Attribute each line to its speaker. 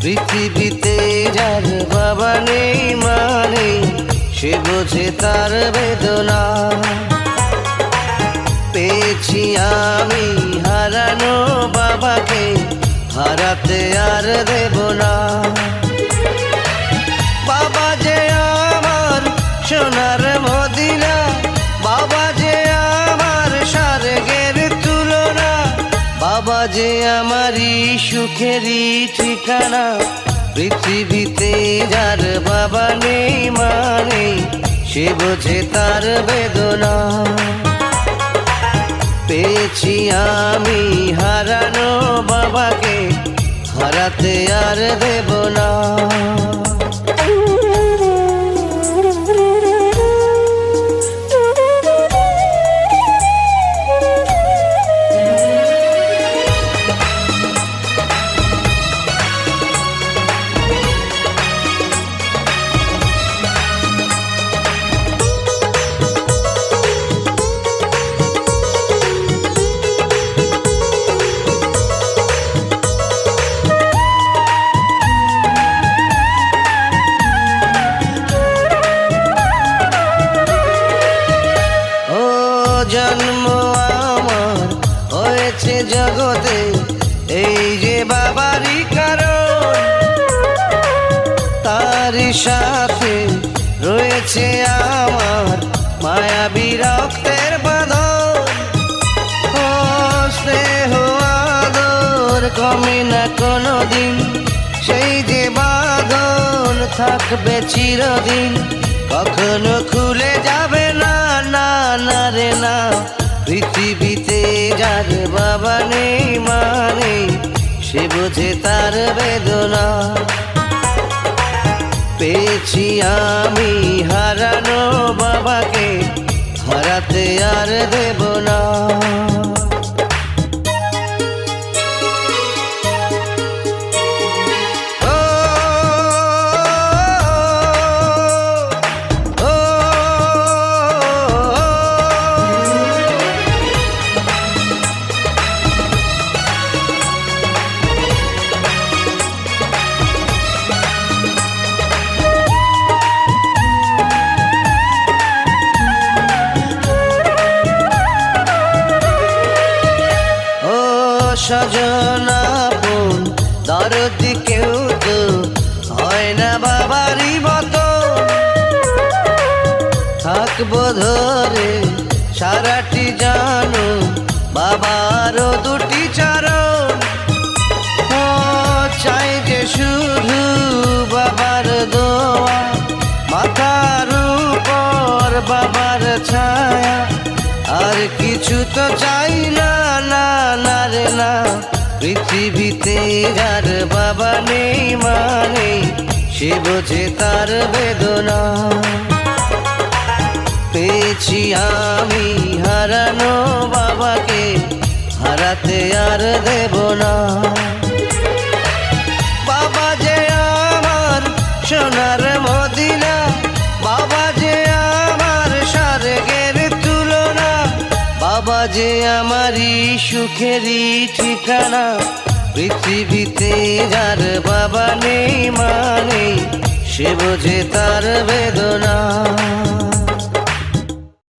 Speaker 1: পৃথিবীতে যার বাবা নেই মানে সে বোঝে তার বেদনা। পেয়েছি আমি হারানো বাবাকে, হারাতে আর দেব না। বাবা যে আমার সোনার মদিনা, বাবা যে আমার স্বর্গের তুলনা, বাবা যে আমারই সুখেরই ঠিকানা। পৃথিবীতে যার বাবা নেই মানে সে বোঝে তার বেদনা। পেয়েছি আমি হারানো বাবাকে, হারাতে আর দেব না। জন্ম আমার হয়েছে জগতে এই যে বাবারই কারণ, তারই সাথে রয়েছে আমার মায়াবী রক্তের বাঁধন। ও স্নেহ আদর কমে না কোনোদিন, সেই যে বাঁধন থাকবে চিরদিন, কখনো খুলে যাবে না, না না রে না। পৃথিবীতে যার বাবা নেই মানে সে বোঝে তার বেদনা। পেয়েছি আমি হারানো বাবাকে, হারাতে আর দেব না। স্বজন আপন দরদি কেউ তো হয় না বাবারই মতো। থাকবো ধরে সারাটি জানো বাবারও দুটি চরণ। চাই যে শুধু বাবার দোয়া, মাথার উপর বাবার ছায়া, আর কিছু তো চাই না, না না রে না। পৃথিবীতে যার বাবা নেই মানে সে বোঝে তার বেদনা। পেয়েছি আমি হারানো বাবাকে, হারাতে আর দেব না। বাবা যে আমার সোনার মদিনা, বাবা যে আমার স্বর্গের তুলনা, বাবা যে আমারই সুখেরই ঠিকানা। পৃথিবীতে যার বাবা নেই মানে সে বোঝে তার বেদনা।